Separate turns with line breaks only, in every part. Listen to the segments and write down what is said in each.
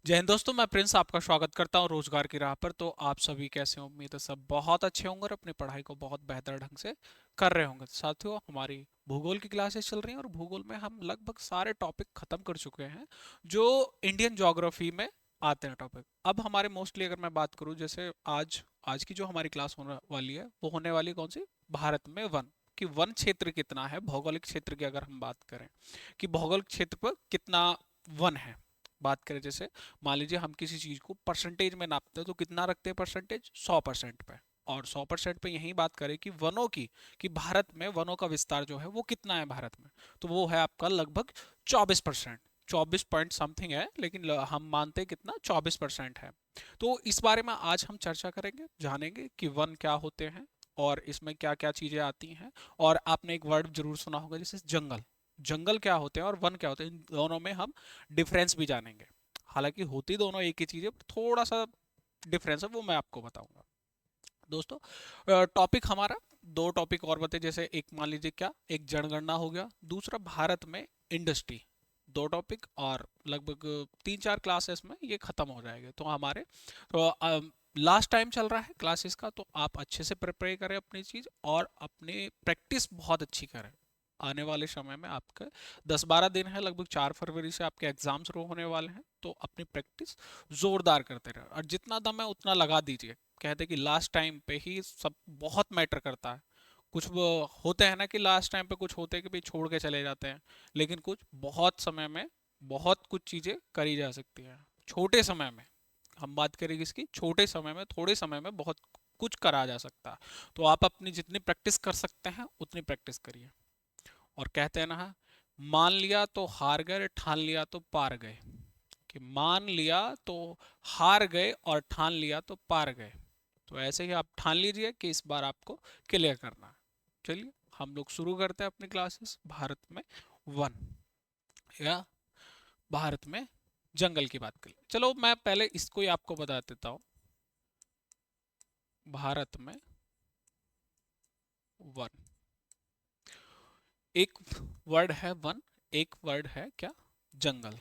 जय हिंद दोस्तों, मैं प्रिंस आपका स्वागत करता हूं रोजगार की राह पर। तो आप सभी कैसे हो? उम्मीद है सब बहुत अच्छे होंगे और अपनी पढ़ाई को बहुत बेहतर ढंग से कर रहे होंगे। साथियों, हमारी भूगोल की क्लासेस चल रही हैं और भूगोल में हम लगभग सारे टॉपिक खत्म कर चुके हैं जो इंडियन ज्योग्राफी में आते हैं टॉपिक। अब हमारे मोस्टली अगर मैं बात करूं, जैसे आज आज की जो हमारी क्लास होने वाली है वो होने वाली कौन सी? भारत में वन कि वन क्षेत्र कितना है, भौगोलिक क्षेत्र की अगर हम बात करें कि भौगोलिक क्षेत्र पर कितना वन है। बात करें जैसे, मान लीजिए हम किसी चीज को परसेंटेज में नापते हैं तो कितना रखते हैं परसेंटेज? 100% पे। और 100% पे यही बात करें कि वनों की, कि भारत में वनों का विस्तार जो है वो कितना है भारत में, तो वो है आपका लगभग 24%। 24 पॉइंट समथिंग है, लेकिन हम मानते हैं कितना? 24% है। तो इस बारे में आज हम चर्चा करेंगे, जानेंगे कि वन क्या होते हैं और इसमें क्या क्या चीजें आती हैं। और आपने एक वर्ड जरूर सुना होगा, जैसे जंगल। जंगल क्या होते हैं और वन क्या होते हैं, इन दोनों में हम डिफरेंस भी जानेंगे। हालांकि होती दोनों एक ही चीज है, थोड़ा सा डिफरेंस है, वो मैं आपको बताऊंगा। दोस्तों, टॉपिक हमारा दो टॉपिक और बते, जैसे एक मान लीजिए क्या, एक जनगणना हो गया, दूसरा भारत में इंडस्ट्री। दो टॉपिक और लगभग 3-4 क्लासेस में ये खत्म हो जाएगा। तो हमारे तो लास्ट टाइम चल रहा है क्लासेस का, तो आप अच्छे से प्रिपेयर करें अपनी चीज और अपनी प्रैक्टिस बहुत अच्छी करें। आने वाले समय में आपके 10-12 दिन है, लगभग 4 फरवरी से आपके एग्जाम शुरू होने वाले हैं, तो अपनी प्रैक्टिस जोरदार करते रहे और जितना दम है उतना लगा दीजिए। कहते हैं कि लास्ट टाइम पे ही सब बहुत मैटर करता है। कुछ वो होते हैं ना कि लास्ट टाइम पे कुछ होते हैं कि भाई छोड़ के चले जाते हैं, लेकिन कुछ बहुत समय में बहुत कुछ चीजें करी जा सकती हैं छोटे समय में। हम बात करें इसकी, छोटे समय में, थोड़े समय में बहुत कुछ करा जा सकता है। तो आप अपनी जितनी प्रैक्टिस कर सकते हैं उतनी प्रैक्टिस करिए। और कहते हैं ना, मान लिया तो हार गए, ठान लिया तो पार गए। कि मान लिया तो हार गए और ठान लिया तो पार गए। तो ऐसे ही आप ठान लीजिए कि इस बार आपको क्लियर करना है। चलिए हम लोग शुरू करते हैं अपनी क्लासेस। भारत में वन या भारत में जंगल की बात करें। चलो मैं पहले इसको ही आपको बता देता हूँ। भारत में वन, एक वर्ड है वन, एक वर्ड है क्या? जंगल।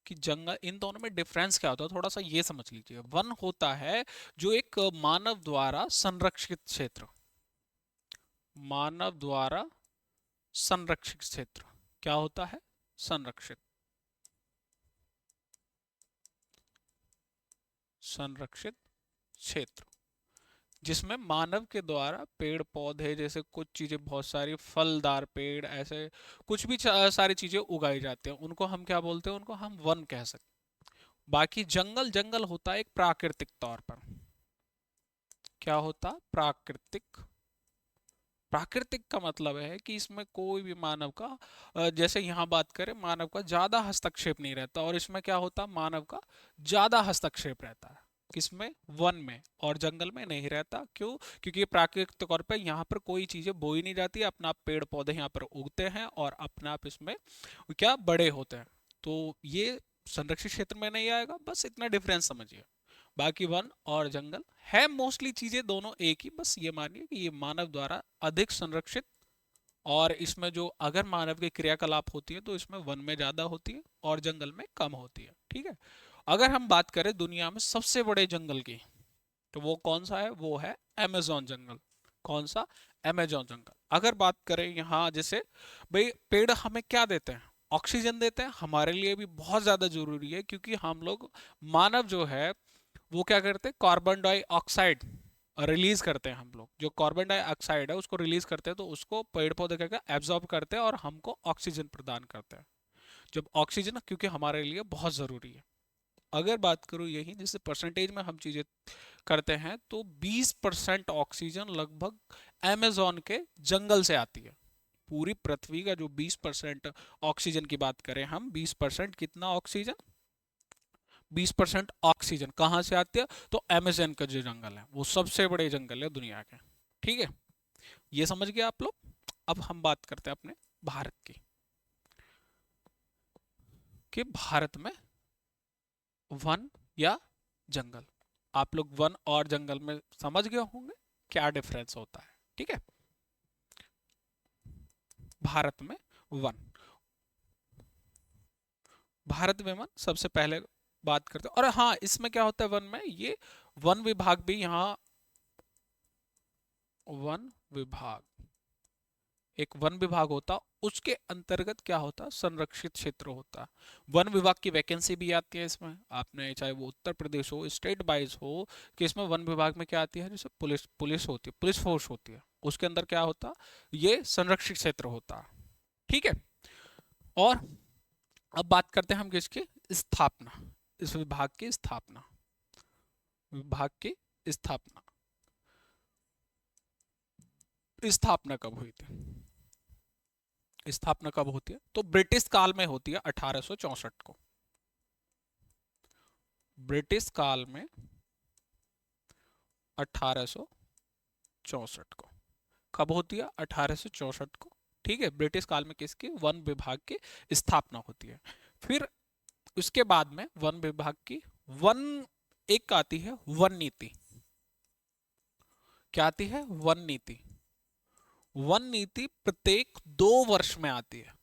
कि जंगल, इन दोनों में डिफरेंस क्या होता है थोड़ा सा ये समझ लीजिए। वन होता है जो एक मानव द्वारा संरक्षित क्षेत्र, मानव द्वारा संरक्षित क्षेत्र। क्या होता है? संरक्षित, संरक्षित क्षेत्र जिसमें मानव के द्वारा पेड़ पौधे जैसे कुछ चीजें, बहुत सारी फलदार पेड़, ऐसे कुछ भी सारी चीजें उगाई जाती हैं, उनको हम क्या बोलते हैं? उनको हम वन कह सकते हैं। बाकी जंगल, जंगल होता है एक प्राकृतिक तौर पर। क्या होता? प्राकृतिक। प्राकृतिक का मतलब है कि इसमें कोई भी मानव का जैसे यहाँ बात करें, मानव का ज्यादा हस्तक्षेप नहीं रहता। और इसमें क्या होता? मानव का ज्यादा हस्तक्षेप रहता है। किसमें? वन में। और जंगल में नहीं रहता। क्यों? क्योंकि ये प्राकृतिक तौर पर यहाँ पर कोई चीजें बोई नहीं जाती, अपना आप पेड़ पौधे यहाँ पर उगते हैं और अपने आप इसमें क्या बड़े होते हैं। तो ये संरक्षित क्षेत्र में नहीं आएगा, बस इतना डिफरेंस समझिए। बाकी वन और जंगल है मोस्टली चीजें दोनों एक ही, बस ये मानिए कि ये मानव द्वारा अधिक संरक्षित। और इसमें जो अगर मानव की क्रियाकलाप होती है तो इसमें वन में ज्यादा होती है और जंगल में कम होती है। ठीक है। अगर हम बात करें दुनिया में सबसे बड़े जंगल की, तो वो कौन सा है? वो है अमेजोन जंगल। कौन सा? अमेजोन जंगल। अगर बात करें यहाँ जैसे, भाई पेड़ हमें क्या देते हैं? ऑक्सीजन देते हैं, हमारे लिए भी बहुत ज्यादा जरूरी है, क्योंकि हम लोग, मानव जो है वो क्या करते हैं? कार्बन डाइऑक्साइड रिलीज करते हैं। हम लोग जो कार्बन डाइऑक्साइड है उसको रिलीज करते हैं, तो उसको पेड़ पौधे क्या एब्जॉर्ब करते हैं और हमको ऑक्सीजन प्रदान करते हैं। जब ऑक्सीजन, क्योंकि हमारे लिए बहुत ज़रूरी है। अगर बात करूँ यही जैसे परसेंटेज में हम चीज़ें करते हैं, तो 20% ऑक्सीजन लगभग अमेजोन के जंगल से आती है। पूरी पृथ्वी का जो 20% ऑक्सीजन की बात करें हम, 20% कितना ऑक्सीजन? 20% ऑक्सीजन कहाँ से आती है? तो अमेजन का जो जंगल है वो सबसे बड़े जंगल है दुनिया के। ठीक है, ये समझ गए आप लोग। अब हम बात करते हैं अपने भारत की, कि भारत में वन या जंगल। आप लोग वन और जंगल में समझ गए होंगे क्या डिफरेंस होता है। ठीक है। भारत में वन, भारत में वन सबसे पहले बात करते हैं। और हाँ, इसमें क्या होता है वन में, ये वन विभाग भी यहाँ, वन विभाग, एक वन विभाग होता, उसके अंतर्गत क्या होता, संरक्षित क्षेत्र होता। वन विभाग की वैकेंसी भी आती है इसमें, आपने चाहे वो उत्तर प्रदेश हो, स्टेट वाइज हो, कि इसमें वन विभाग में क्या आती है, जैसे पुलिस पुलिस होती है, पुलिस फोर्स होती है, उसके अंदर क्या होता, ये संरक्षित क्षेत्र होता। ठीक है। और अब बात करते हैं हम किसकी स्थापना, इस विभाग की स्थापना, विभाग की स्थापना, स्थापना कब हुई थी, स्थापना कब होती है, तो ब्रिटिश काल में होती है 1864 को, ब्रिटिश काल में 1864 को, कब होती है, 1864 को। ठीक है, ब्रिटिश काल में किसकी, वन विभाग की स्थापना होती है। फिर उसके बाद में वन विभाग की वन, एक आती है वन नीति, क्या आती है, वन नीति। वन नीति प्रत्येक 2 वर्ष में आती है।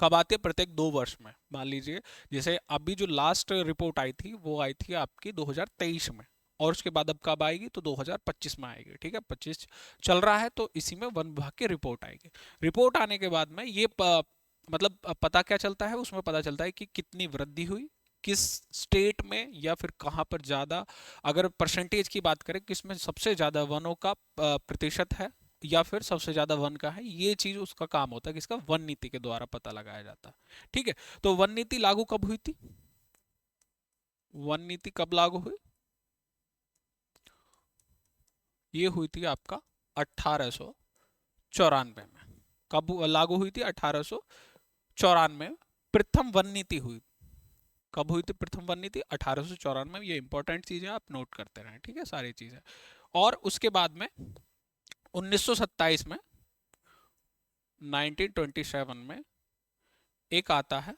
कब आती है, प्रत्येक 2 वर्ष में। मान लीजिए जैसे अभी जो लास्ट रिपोर्ट आई थी वो आई थी आपकी 2023 में, और उसके बाद अब कब आएगी, तो 2025 में आएगी। ठीक है, 25 चल रहा है, तो इसी में वन विभाग की रिपोर्ट आएगी। रिपोर्ट आने के बाद में ये मतलब पता क्या चलता है, उसमें पता चलता है कि कितनी वृद्धि हुई, किस स्टेट में या फिर कहाँ पर ज्यादा, अगर परसेंटेज की बात करें किसमें सबसे ज्यादा वनों का प्रतिशत है, या फिर सबसे ज्यादा वन का है, ये चीज उसका काम होता है, किसका, वन नीति के द्वारा पता लगाया जाता है। ठीक है, तो वन नीति लागू कब हुई थी, वन नीति कब लागू हुई, ये हुई थी आपका 1894 में। कब लागू हुई थी, 1894 में प्रथम वन नीति हुई। कब हुई थी प्रथम वन नीति, 1894 में। ये इंपॉर्टेंट चीजें आप नोट करते रहें, ठीक है, सारी चीजें। और उसके बाद में 1927 में, 1927 में एक आता है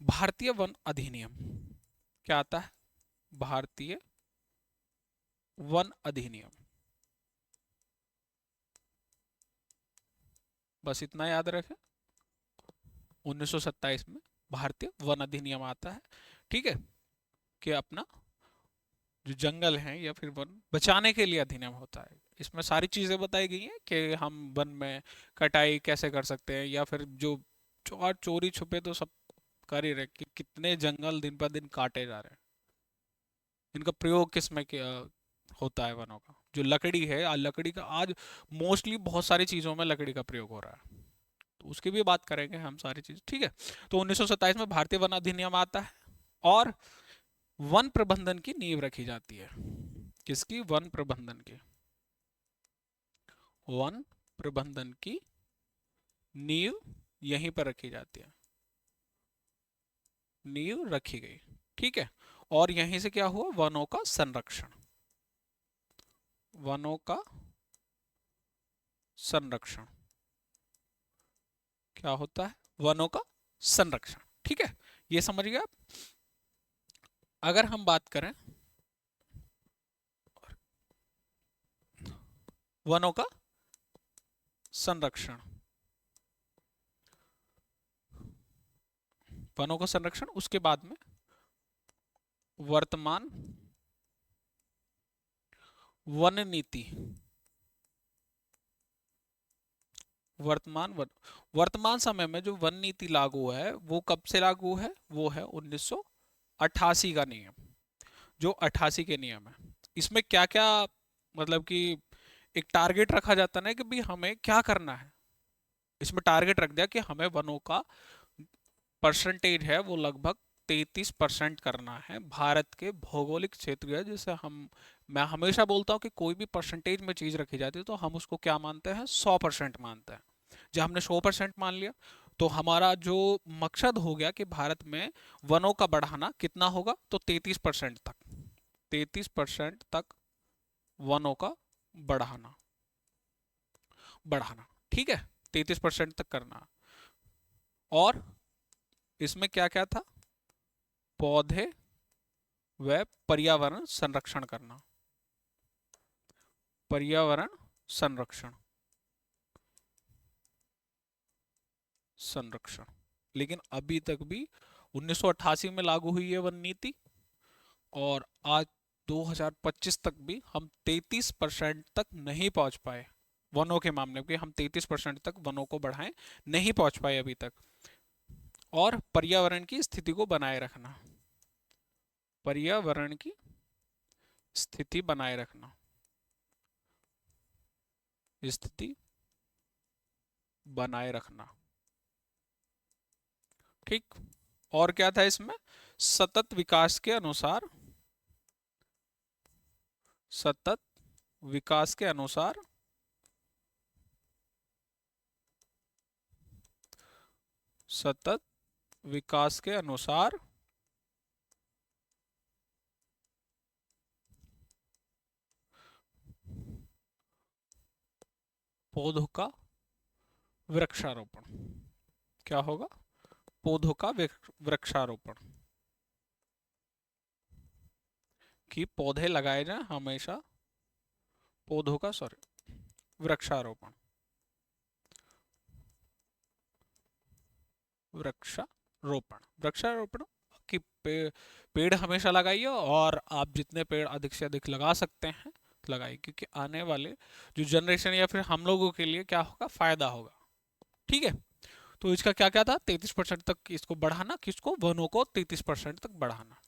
भारतीय वन अधिनियम। क्या आता है, भारतीय वन अधिनियम। बस इतना याद रखें, 1927 में भारतीय वन अधिनियम आता है। ठीक है, कि अपना जो जंगल है या फिर वन बचाने के लिए अधिनियम होता है। इसमें सारी चीजें बताई गई हैं कि हम वन में कटाई कैसे कर सकते हैं, या फिर जो चोरी छुपे तो सब कर ही रहे, कि कितने जंगल दिन पर दिन काटे जा रहे हैं, इनका प्रयोग किस में किया होता है, वनों का जो लकड़ी है, लकड़ी का आज मोस्टली बहुत सारी चीजों में लकड़ी का प्रयोग हो रहा है, तो उसकी भी बात करेंगे हम सारी चीज। ठीक है, तो 1927 में भारतीय वन अधिनियम आता है, और वन प्रबंधन की नींव रखी जाती है। किसकी, वन प्रबंधन की, वन प्रबंधन की नींव यहीं पर रखी जाती है, नींव रखी गई। ठीक है, और यहीं से क्या हुआ, वनों का संरक्षण, वनों का संरक्षण क्या होता है, वनों का संरक्षण। ठीक है, ये समझ गए आप। अगर हम बात करें वनों का संरक्षण, वनों का संरक्षण, उसके बाद में वर्तमान वन नीति, वर्तमान वन, वर्तमान समय में जो वन नीति लागू है वो कब से लागू है, वो है 1988 का नियम, जो 88 के नियम है। इसमें क्या क्या, मतलब कि एक टारगेट रखा जाता है ना कि भाई हमें क्या करना है, इसमें टारगेट रख दिया कि हमें वनों का परसेंटेज है वो लगभग 33% करना है। भारत के भौगोलिक क्षेत्र है, जैसे हम, मैं हमेशा बोलता हूँ कि कोई भी परसेंटेज में चीज रखी जाती है तो हम उसको क्या मानते हैं, 100% मानते हैं। जब हमने 100% मान लिया, तो हमारा जो मकसद हो गया कि भारत में वनों का बढ़ाना कितना होगा, तो 33% तक, 33% तक वनों का बढ़ाना, बढ़ाना। ठीक है, 33% तक करना। और इसमें क्या क्या था, पौधे व पर्यावरण संरक्षण करना, पर्यावरण संरक्षण, संरक्षण। लेकिन अभी तक भी 1988 में लागू हुई है वन नीति, और आज 2025 तक भी हम 33% तक नहीं पहुंच पाए वनों के मामले में, कि हम 33% तक वनों को बढ़ाएं, नहीं पहुंच पाए अभी तक। और पर्यावरण की स्थिति को बनाए रखना, पर्यावरण की स्थिति बनाए रखना, स्थिति बनाए रखना, ठीक। और क्या था इसमें, सतत विकास के अनुसार, सतत विकास के अनुसार सतत विकास के अनुसार पौधों का वृक्षारोपण। क्या होगा, पौधों का वृक्षारोपण, कि पौधे लगाए जाएं हमेशा, पौधों का सॉरी वृक्षारोपण, वृक्षारोपण, वृक्षारोपण कि पेड़ हमेशा लगाइए, और आप जितने पेड़ अधिक से अधिक लगा सकते हैं लगाइए, क्योंकि आने वाले जो जनरेशन या फिर हम लोगों के लिए क्या होगा, फायदा होगा, ठीक है। तो इसका क्या क्या था, 33% तक इसको बढ़ाना, किसको, वनों को 33% तक बढ़ाना,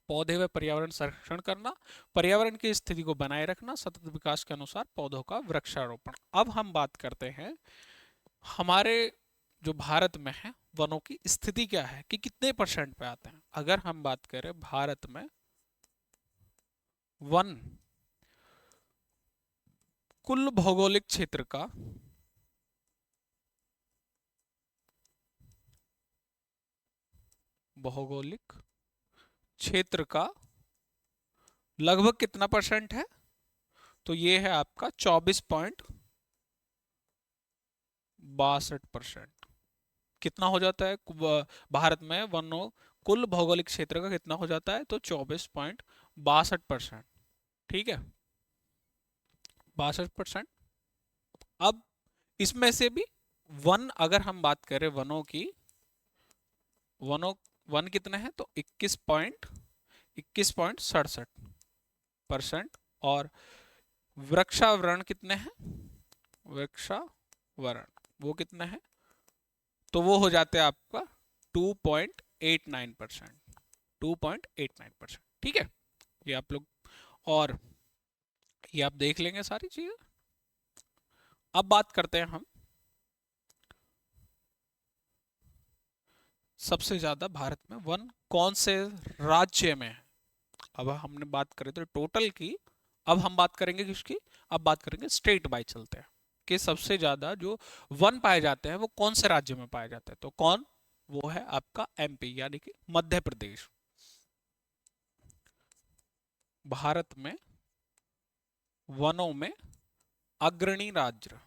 पौधे व पर्यावरण संरक्षण करना, पर्यावरण की स्थिति को बनाए रखना, सतत विकास के अनुसार पौधों का वृक्षारोपण। अब हम बात करते हैं हमारे जो भारत में है वनों की स्थिति क्या है, कि कितने परसेंट पे आते हैं। अगर हम बात करें भारत में वन कुल भौगोलिक क्षेत्र का, भौगोलिक क्षेत्र का लगभग कितना परसेंट है, तो ये है आपका 24.62%। कितना हो जाता है भारत में वनों कुल भौगोलिक क्षेत्र का कितना हो जाता है, तो 24.62%, ठीक है, 62%। अब इसमें से भी वन, अगर हम बात करें वनों की, वनों वन कितने हैं, तो 21.67%। और वृक्षावरण कितने हैं, वृक्षावरण वो कितने हैं, तो वो हो जाते हैं आपका 2.89%, 2.89%, ठीक है। ये आप लोग, और ये आप देख लेंगे सारी चीजें। अब बात करते हैं हम सबसे ज्यादा भारत में वन कौन से राज्य में है। अब हमने बात करें तो टोटल की, अब हम बात करेंगे किसकी, अब बात करेंगे स्टेट बाय चलते हैं, कि सबसे ज्यादा जो वन पाए जाते हैं वो कौन से राज्य में पाए जाते हैं, तो कौन, वो है आपका एमपी, यानी कि मध्य प्रदेश। भारत में वनों में अग्रणी राज्य,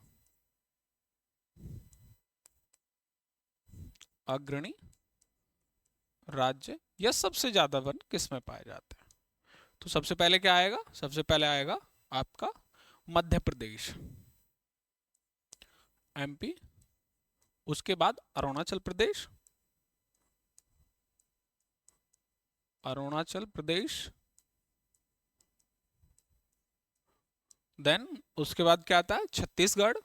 अग्रणी राज्य या सबसे ज्यादा वन किस में पाए जाते हैं, तो सबसे पहले क्या आएगा, सबसे पहले आएगा आपका मध्य प्रदेश, एमपी। उसके बाद अरुणाचल प्रदेश, अरुणाचल प्रदेश। देन उसके बाद क्या आता है, छत्तीसगढ़,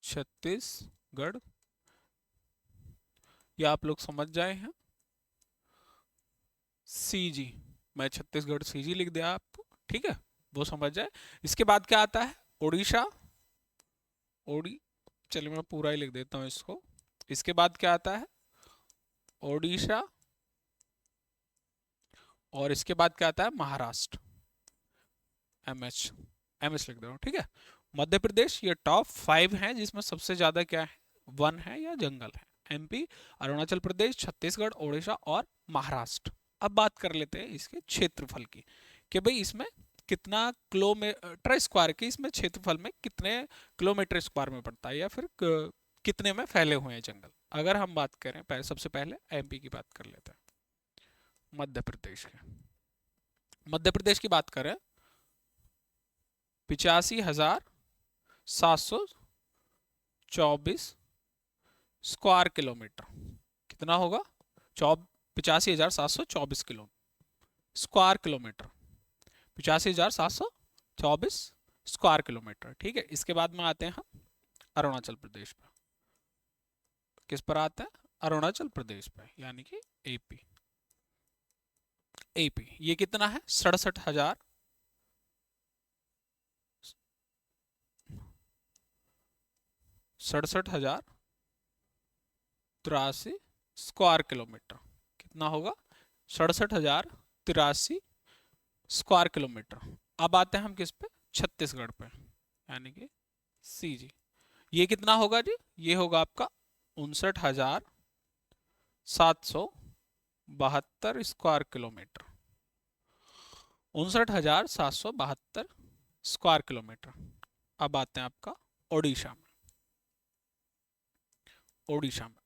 छत्तीसगढ़, या आप लोग समझ जाए हैं सीजी, मैं छत्तीसगढ़ सीजी लिख दिया आपको, ठीक है, वो समझ जाए। इसके बाद क्या आता है, उड़ीसा, ओडी, चलिए मैं पूरा ही लिख देता हूँ इसको। इसके बाद क्या आता है, ओडिशा, और इसके बाद क्या आता है, महाराष्ट्र, एमएच, एमएच लिख दे रहा हूँ, ठीक है। मध्य प्रदेश ये टॉप 5 हैं जिसमें सबसे ज्यादा क्या है, वन है या जंगल है, एमपी, अरुणाचल प्रदेश, छत्तीसगढ़, ओडिशा और महाराष्ट्र। अब बात कर लेते हैं इसके क्षेत्रफल की, कि भाई इसमें कितना किलोमीटर स्क्वायर की, इसमें क्षेत्रफल में कितने किलोमीटर स्क्वायर में पड़ता है, या फिर कितने में फैले हुए हैं जंगल। अगर हम बात करें सबसे पहले एमपी की बात कर लेते हैं, मध्य प्रदेश के, मध्य प्रदेश की बात करें, 85,700 24 स्क्वायर किलोमीटर। कितना होगा? 85,724 kilo square kilometre. 85,724 square kilometre. ठीक है, इसके बाद में आते हैं हम अरुणाचल प्रदेश पर। किस पर आते हैं? अरुणाचल प्रदेश पे, यानी कि एपी। एपी ये कितना है? 67,000 63 स्क्वायर किलोमीटर। कितना होगा? 67,083 स्क्वायर किलोमीटर। अब आते हैं हम किस पे? छत्तीसगढ़ पे, यानी कि सी जी। ये कितना होगा जी? ये होगा आपका 59,772 स्क्वायर किलोमीटर। 59,772 square kilometre. अब आते हैं आपका ओडिशा में।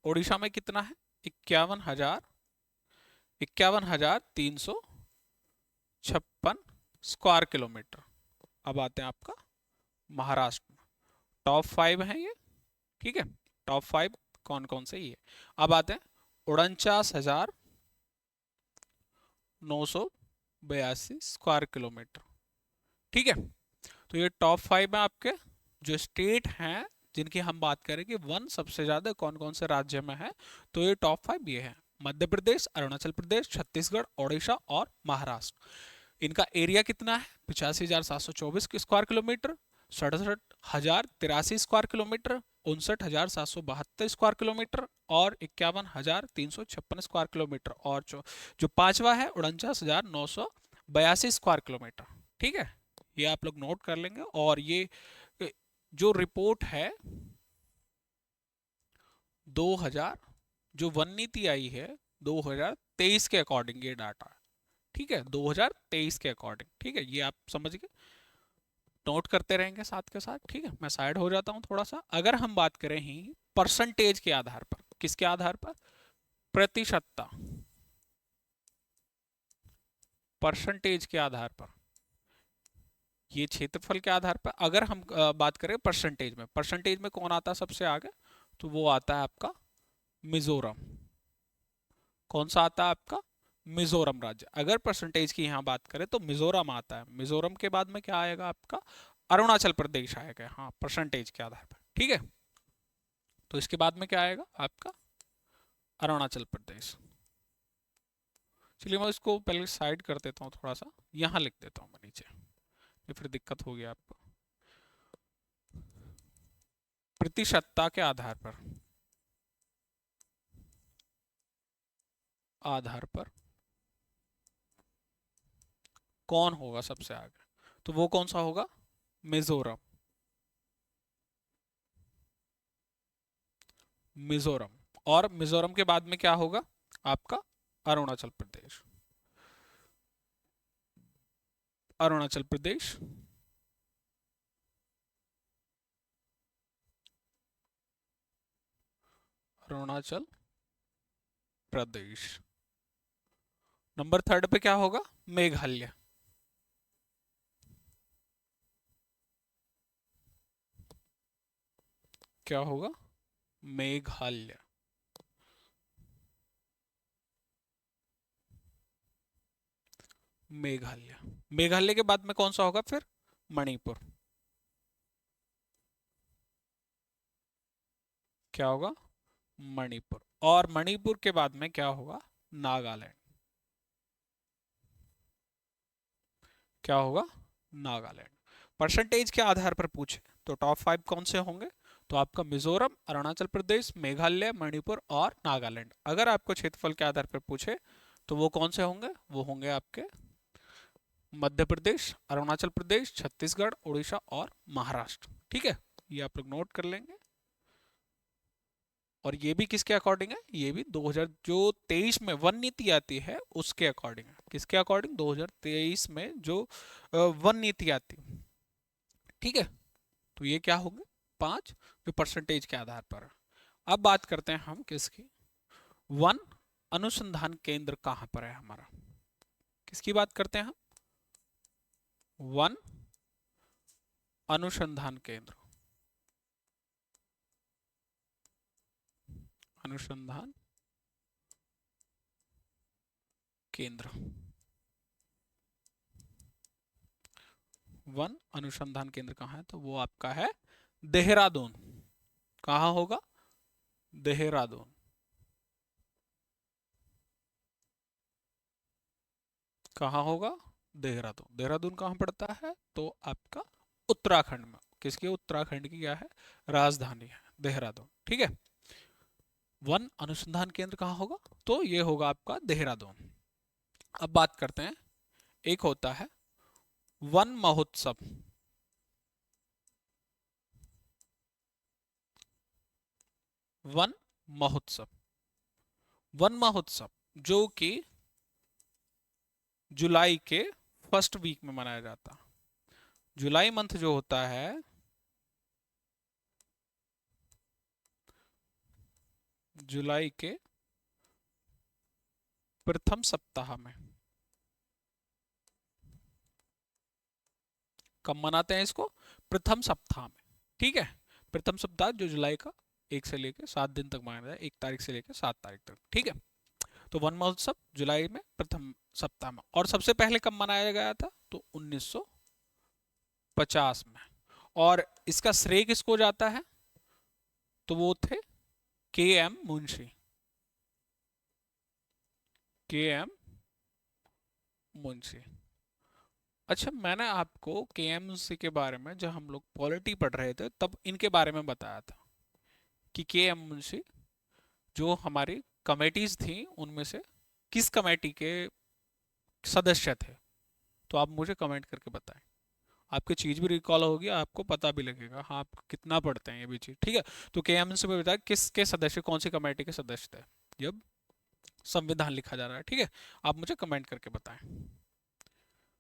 ओडिशा में कितना है? 51,356 स्क्वायर किलोमीटर। अब आते हैं आपका महाराष्ट्र में। टॉप 5 है ये, ठीक है। टॉप 5 कौन कौन से? ये अब आते हैं 49,982 स्क्वायर किलोमीटर। ठीक है, तो ये टॉप 5 में आपके जो स्टेट हैं जिनकी हम बात करें कि वन सबसे ज्यादा कौन कौन से राज्य में है, तो ये टॉप 5 ये है: मध्य प्रदेश, अरुणाचल प्रदेश, छत्तीसगढ़, ओडिशा और महाराष्ट्र। इनका एरिया कितना है? 85,724 square kilometre, 67,083 square kilometre, 59,772 square kilometre और 51,356 स्क्वायर किलोमीटर। और जो पांचवा है 49,982 स्क्वायर किलोमीटर। ठीक है, ये आप लोग नोट कर लेंगे। और ये जो रिपोर्ट है 2000, जो वन नीति आई है 2023 के अकॉर्डिंग ये डाटा है। ठीक है, 2023 के अकॉर्डिंग। ठीक है, ये आप समझ गए, नोट करते रहेंगे साथ के साथ। ठीक है, मैं साइड हो जाता हूं थोड़ा सा। अगर हम बात करें ही परसेंटेज के आधार पर, किसके आधार पर? प्रतिशतता, परसेंटेज के आधार पर, ये क्षेत्रफल के आधार पर। अगर हम बात करें परसेंटेज में, परसेंटेज में कौन आता है सबसे आगे? तो वो आता है आपका मिजोरम। कौन सा आता है आपका? मिजोरम राज्य। अगर परसेंटेज की यहाँ बात करें तो मिजोरम आता है। मिजोरम के बाद में क्या आएगा आपका? अरुणाचल प्रदेश आएगा, हाँ, परसेंटेज के आधार पर। ठीक है, तो इसके बाद में क्या आएगा आपका? अरुणाचल प्रदेश। चलिए मैं इसको पहले साइड कर देता हूँ, थोड़ा सा यहाँ लिख देता हूँ मैं नीचे, ये फिर दिक्कत होगी आपको। प्रतिशतता के आधार पर, कौन होगा सबसे आगे? तो वो कौन सा होगा? मिजोरम। मिजोरम। और मिजोरम के बाद में क्या होगा आपका? अरुणाचल प्रदेश। अरुणाचल प्रदेश, अरुणाचल प्रदेश। नंबर 3 पे क्या होगा? मेघालय। क्या होगा? मेघालय। मेघालय। मेघालय के बाद में कौन सा होगा फिर? मणिपुर। क्या होगा? मणिपुर। और मणिपुर के बाद में क्या होगा? नागालैंड। क्या होगा? नागालैंड। परसेंटेज के आधार पर पूछे तो टॉप 5 कौन से होंगे? तो आपका मिजोरम, अरुणाचल प्रदेश, मेघालय, मणिपुर और नागालैंड। अगर आपको क्षेत्रफल के आधार पर पूछे तो वो कौन से होंगे? वो होंगे आपके मध्य प्रदेश, अरुणाचल प्रदेश, छत्तीसगढ़, उड़ीसा और महाराष्ट्र। ठीक है, ये आप लोग नोट कर लेंगे। और ये भी किसके अकॉर्डिंग है? ये भी 2000 जो 23 में वन नीति आती है उसके अकॉर्डिंग है। किसके अकॉर्डिंग? 2023 में जो वन नीति आती है। ठीक है, तो ये क्या होंगे? 5 जो परसेंटेज के आधार पर। अब बात करते हैं हम किसकी? वन अनुसंधान केंद्र कहाँ पर है हमारा? किसकी बात करते हैं हम? वन अनुसंधान केंद्र। अनुसंधान केंद्र। वन अनुसंधान केंद्र कहाँ है? तो वो आपका है देहरादून। कहाँ होगा? देहरादून। कहाँ होगा? देहरादून। देहरादून कहाँ पड़ता है? तो आपका उत्तराखंड में। किसकी? उत्तराखंड की क्या है? राजधानी है देहरादून। ठीक है। वन अनुसंधान केंद्र कहाँ होगा? तो ये होगा आपका देहरादून। अब बात करते हैं, एक होता है वन महोत्सव। वन महोत्सव। वन महोत्सव जो कि जुलाई के फर्स्ट वीक में मनाया जाता। जुलाई मंथ जो होता है, जुलाई के प्रथम सप्ताह में। कब मनाते हैं इसको? प्रथम सप्ताह में। ठीक है। प्रथम सप्ताह जो जुलाई का 1 से लेकर 7 दिन तक मनाया जाए, 1 तारीख से लेकर 7 तारीख तक। ठीक है। तो वन महोत्सव जुलाई में प्रथम सप्ताह में। और सबसे पहले कब मनाया गया था? तो 1950 में। और इसका श्रेय किसको जाता है? तो वो थे के एम मुंशी। के एम मुंशी। अच्छा, मैंने आपको के एम मुंशी के बारे में जब हम लोग पॉलिटी पढ़ रहे थे तब इनके बारे में बताया था कि के एम मुंशी जो हमारी कमेटीज थी उनमें से किस कमेटी के सदस्य थे। तो आप मुझे कमेंट करके बताएं। आपकी चीज भी रिकॉल होगी, आपको पता भी लगेगा हाँ आप कितना पढ़ते हैं ये भी चीज। ठीक है। तो के एम मुंशी में बताया किसके सदस्य, कौन सी कमेटी के सदस्य थे जब संविधान लिखा जा रहा है। ठीक है। आप मुझे कमेंट करके बताएं।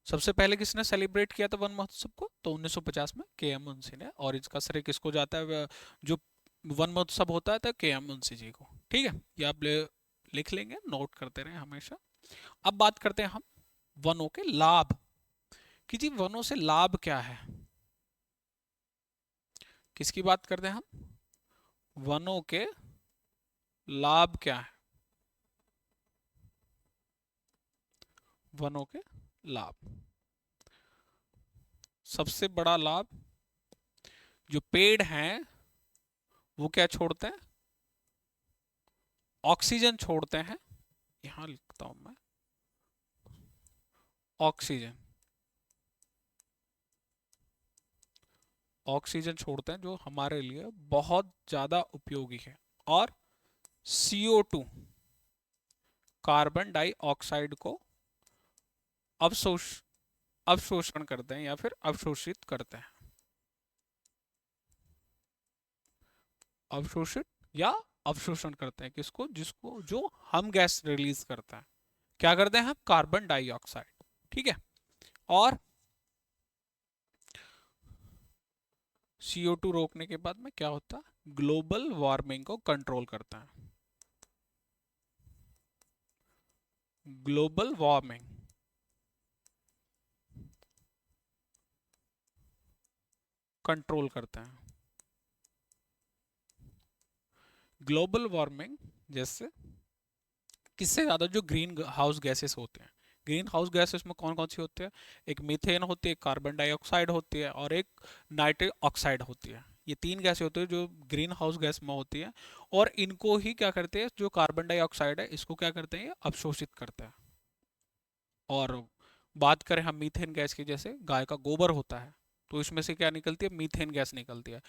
सबसे पहले किसने सेलिब्रेट किया था वन महोत्सव को? तो 1950 में के एम मुंशी ने। और इसका श्रेय किसको जाता है? जो वन महोत्सव होता है तो के एम मुंशी जी को। ठीक है। ये आप लिख लेंगे, नोट करते रहे हमेशा। अब बात करते हैं हम वनों के लाभ कि जी वनों से लाभ क्या है। किसकी बात करते हैं हम? वनों के लाभ क्या है? वनों के लाभ। सबसे बड़ा लाभ, जो पेड़ हैं वो क्या छोड़ते हैं? ऑक्सीजन छोड़ते हैं। यहां लिखता हूं मैं, ऑक्सीजन। ऑक्सीजन छोड़ते हैं जो हमारे लिए बहुत ज्यादा उपयोगी है। और CO2 कार्बन डाइऑक्साइड को अवशोष अवशोषण करते हैं या फिर अवशोषित करते हैं। अवशोषित या अवशोषण करते हैं किसको? जिसको जो हम गैस रिलीज करते हैं। क्या करते हैं हम? Carbon dioxide. ठीक है। और CO2 रोकने के बाद में क्या होता है? ग्लोबल वार्मिंग को कंट्रोल करता है। ग्लोबल वार्मिंग कंट्रोल करता है। ग्लोबल वार्मिंग जैसे किससे ज्यादा? जो ग्रीन हाउस गैसेस होते हैं। ग्रीन हाउस गैसेस में कौन कौन सी होती है? एक मीथेन होती है, कार्बन डाइऑक्साइड होती है और एक नाइट्रस ऑक्साइड होती है। ये 3 गैसें होती है जो ग्रीन हाउस गैस में होती है। और इनको ही क्या करते हैं, जो कार्बन डाइऑक्साइड है इसको क्या करते हैं? ये अवशोषित करते हैं। और बात करें हम मीथेन गैस की, जैसे गाय का गोबर होता है तो इसमें से क्या निकलती है? मीथेन गैस निकलती है।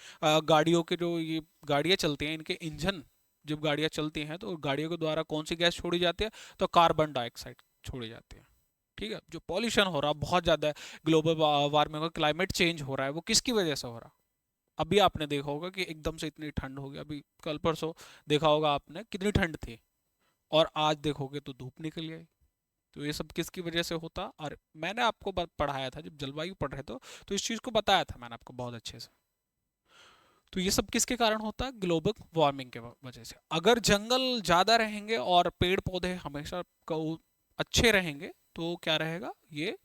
गाड़ियों के जो ये गाड़ियां चलती हैं इनके इंजन, जब गाड़ियां चलती हैं तो गाड़ियों के द्वारा कौन सी गैस छोड़ी जाती है? तो कार्बन डाइऑक्साइड छोड़ी जाती है। ठीक है। जो पॉल्यूशन हो रहा है बहुत ज्यादा है, ग्लोबल वार्मिंग और क्लाइमेट चेंज हो रहा है, वो किसकी वजह से हो रहा है? अभी आपने देखा होगा कि एकदम से इतनी ठंड हो गई। अभी कल परसों देखा होगा आपने कितनी ठंड थी, और आज देखोगे तो धूप निकल गई। तो ये सब किसकी वजह से होता? और मैंने आपको पढ़ाया था जब जलवायु पढ़ रहे थे, तो इस चीज को बताया था मैंने आपको बहुत अच्छे से। तो ये सब किसके कारण होता है? ग्लोबल वार्मिंग के वजह से। अगर जंगल ज्यादा रहेंगे और पेड़ पौधे हमेशा अच्छे रहेंगे तो क्या रहेगा? ये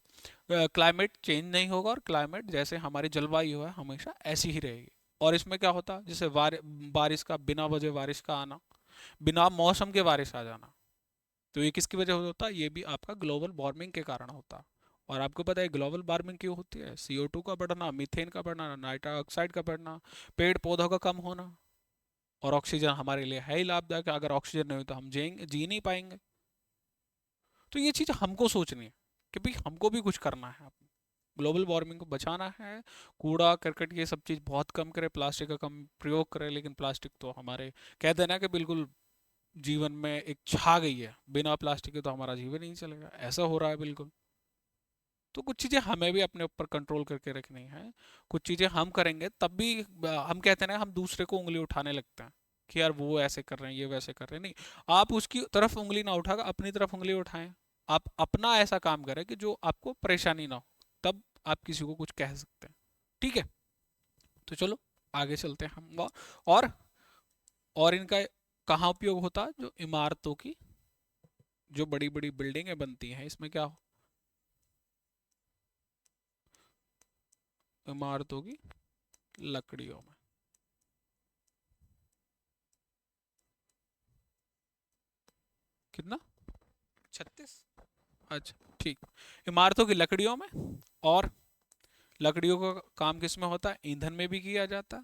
क्लाइमेट चेंज नहीं होगा और क्लाइमेट जैसे हमारी जलवायु है हमेशा ऐसी ही रहेगी। और इसमें क्या होता है? जैसे बारिश का बिना वजह बारिश का आना, बिना मौसम के बारिश आ जाना। तो ये किसकी वजह से होता है? ये भी आपका ग्लोबल वार्मिंग के कारण होता है। और आपको पता है ग्लोबल वार्मिंग क्यों होती है? CO2 का बढ़ना, मीथेन का बढ़ना, नाइट्रस ऑक्साइड का बढ़ना, पेड़ पौधों का कम होना। और ऑक्सीजन हमारे लिए है ही लाभदायक, अगर ऑक्सीजन नहीं हो तो हम जी नहीं पाएंगे। तो ये चीज़ हमको सोचनी है कि भाई हमको भी कुछ करना है, ग्लोबल वार्मिंग को बचाना है। कूड़ा करकट ये सब चीज़ बहुत कम करें, प्लास्टिक का कम प्रयोग करें। लेकिन प्लास्टिक तो हमारे कहते हैं ना कि बिल्कुल जीवन में एक छा गई है, बिना प्लास्टिक के तो हमारा जीवन ही नहीं चलेगा, ऐसा हो रहा है बिल्कुल। तो कुछ चीज़ें हमें भी अपने ऊपर कंट्रोल करके रखनी है। कुछ चीज़ें हम करेंगे तब भी हम कहते हैं ना, हम दूसरे को उंगली उठाने लगते हैं कि यार वो ऐसे कर रहे हैं, ये वैसे कर रहे हैं। नहीं, आप उसकी तरफ उंगली ना उठाकर अपनी तरफ उंगली उठाएं। आप अपना ऐसा काम करें कि जो आपको परेशानी ना हो, तब आप किसी को कुछ कह सकते हैं। ठीक है, तो चलो आगे चलते हैं हम। और इनका कहाँ उपयोग होता है? जो इमारतों की, जो बड़ी बड़ी बिल्डिंगें बनती हैं, इसमें क्या हो? इमारतों की लकड़ियों में। कितना? 36? अच्छा, ठीक। इमारतों की लकड़ियों में। और लकड़ियों का काम किस में होता है? ईंधन में भी किया जाता है,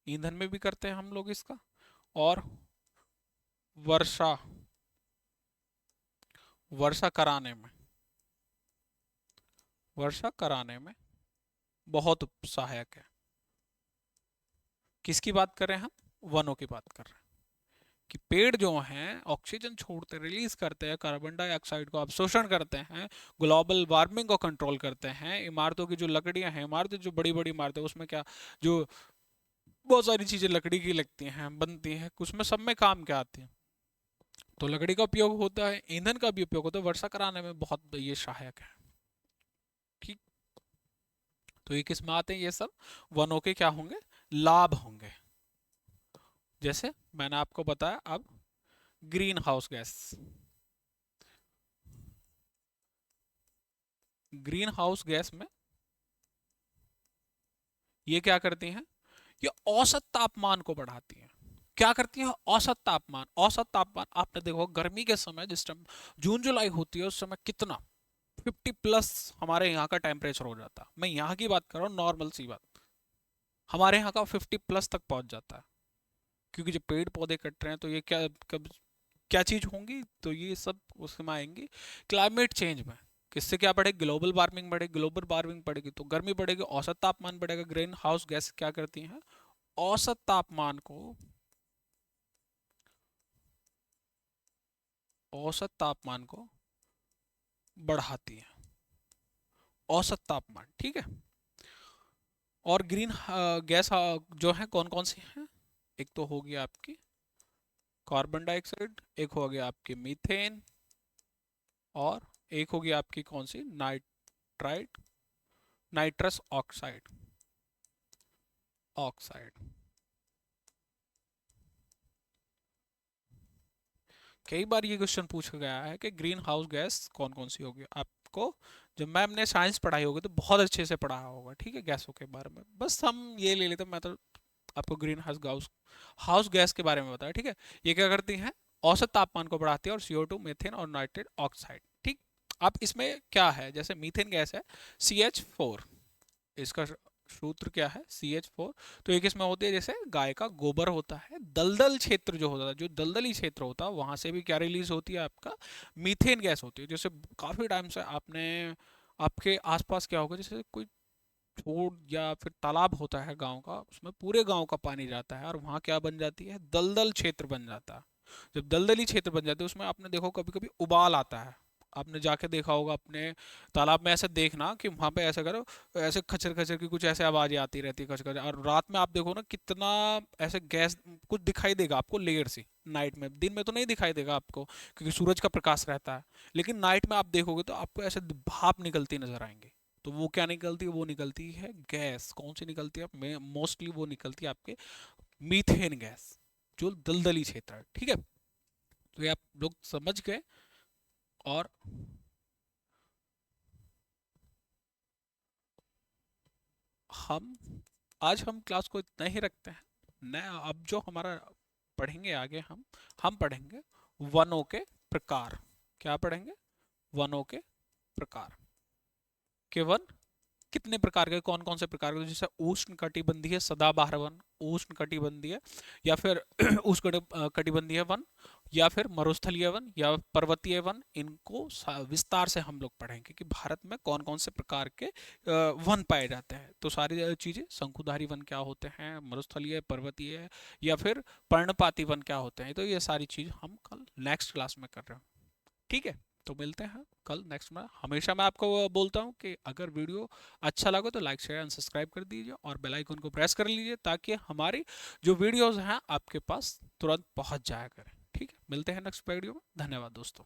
ईंधन में भी करते हैं हम लोग इसका। और वर्षा, वर्षा कराने में, वर्षा कराने में बहुत सहायक है। किसकी बात कर रहे हैं हम? वनों की बात कर रहे हैं कि पेड़ जो हैं ऑक्सीजन छोड़ते, रिलीज करते हैं, कार्बन डाइऑक्साइड को अवशोषण करते हैं, ग्लोबल वार्मिंग को कंट्रोल करते हैं। इमारतों की जो लकड़ियां हैं, इमारतें जो बड़ी बड़ी इमारतें, उसमें क्या, जो बहुत सारी चीजें लकड़ी की लगती हैं, बनती हैं, उसमें सब में काम क्या आती है? तो लकड़ी का उपयोग होता है, ईंधन का भी उपयोग होता है, वर्षा कराने में बहुत ये सहायक है। ठीक। तो ये किस में आते हैं ये सब? वनों के क्या होंगे? लाभ होंगे। जैसे मैंने आपको बताया अब, green house gas. Green house gas में ये क्या करती हैं? ये औसत तापमान को बढ़ाती हैं। क्या करती है? औसत तापमान, औसत तापमान आपने देखो गर्मी के समय, जिस टाइम जून जुलाई होती है, उस समय कितना 50+ हमारे यहाँ का टेम्परेचर हो जाता है। मैं यहाँ की बात कर रहा हूँ, नॉर्मल सी बात। हमारे यहाँ का 50+ तक पहुंच जाता है। क्योंकि जब पेड़ पौधे कट रहे हैं तो ये क्या, कब क्या चीज होंगी? तो ये सब उसमें आएंगी क्लाइमेट चेंज में। किससे क्या बढ़ेगी? ग्लोबल वार्मिंग बढ़ेगी। ग्लोबल वार्मिंग बढ़ेगी तो गर्मी बढ़ेगी, औसत तापमान बढ़ेगा। ग्रीन हाउस गैस क्या करती हैं? औसत तापमान को, औसत तापमान को बढ़ाती है। औसत तापमान, ठीक है। और ग्रीन गैस जो है कौन कौन सी हैं? एक तो होगी आपकी कार्बन डाइऑक्साइड, एक हो गया आपकी मीथेन, और एक होगी आपकी कौन सी? Nitrite, nitrous oxide, oxide. कई बार ये क्वेश्चन पूछा गया है कि ग्रीन हाउस गैस कौन कौन सी होगी। आपको जब मैम ने साइंस पढ़ाई होगी तो बहुत अच्छे से पढ़ा होगा, ठीक है, गैसों के बारे में। बस हम ये ले लेते हैं, मैं तो आपको ग्रीन हाउस गैस के बारे में बताया, ठीक है। ये क्या करती हैं? औसत तापमान को बढ़ाती है, और CO2, मीथेन और नाइट्रेट ऑक्साइड, ठीक। अब इसमें क्या है? जैसे मीथेन गैस है, CH4, इसका सूत्र क्या है? CH4। तो एक इसमें होती है, जैसे गाय का गोबर होता है, दलदल क्षेत्र जो होता है, जो दलदली क्षेत्र होता है, वहां से भी क्या रिलीज होती है? आपका मीथेन गैस होती है। जैसे काफी टाइम से आपने, आपके आसपास क्या होगा, जैसे कोई छोड़ या फिर तालाब होता है गांव का, उसमें पूरे गांव का पानी जाता है, और वहाँ क्या बन जाती है? दलदल क्षेत्र बन जाता है। जब दलदली क्षेत्र बन जाते हैं, उसमें आपने देखो कभी कभी उबाल आता है। आपने जाके देखा होगा अपने तालाब में, ऐसे देखना कि वहां पे ऐसा करो, ऐसे खचर खचर की कुछ ऐसे आवाजें आती रहती है, खचर खचर। और रात में आप देखो ना, कितना ऐसे गैस कुछ दिखाई देगा आपको, लेयर सी। नाइट में, दिन में तो नहीं दिखाई देगा आपको क्योंकि सूरज का प्रकाश रहता है। लेकिन नाइट में आप देखोगे तो आपको ऐसे भाप निकलती नजर आएंगे। तो वो क्या निकलती है? वो निकलती है गैस। कौन सी निकलती है? मोस्टली वो निकलती है आपके मीथेन गैस, जो दलदली क्षेत्र है, ठीक है। तो ये आप लोग समझ गए। और हम आज हम क्लास को इतना ही रखते हैं। नया अब जो हमारा पढ़ेंगे आगे हम पढ़ेंगे वनों के प्रकार। क्या पढ़ेंगे? वनों के प्रकार। के वन कितने प्रकार के, कौन कौन से प्रकार के, जैसे उष्ण कटिबंधीय सदाबहार वन, उष्ण कटिबंधीय या फिर उष्ण कटिबंधीय वन, या फिर मरुस्थलीय वन या पर्वतीय वन, इनको विस्तार से हम लोग पढ़ेंगे कि भारत में कौन कौन से प्रकार के वन पाए जाते हैं। तो सारी चीजें, शंकुधारी वन क्या होते हैं, मरुस्थलीय, पर्वतीय या फिर पर्णपाती वन क्या होते हैं, तो ये सारी चीज हम कल नेक्स्ट क्लास में कर रहे हैं। ठीक है, तो मिलते हैं कल नेक्स्ट में। हमेशा मैं आपको बोलता हूँ कि अगर वीडियो अच्छा लगे तो लाइक शेयर एंड सब्सक्राइब कर दीजिए और बेल आइकन को प्रेस कर लीजिए, ताकि हमारी जो वीडियोस हैं आपके पास तुरंत पहुंच जाया करें। ठीक है, मिलते हैं नेक्स्ट वीडियो में। धन्यवाद दोस्तों।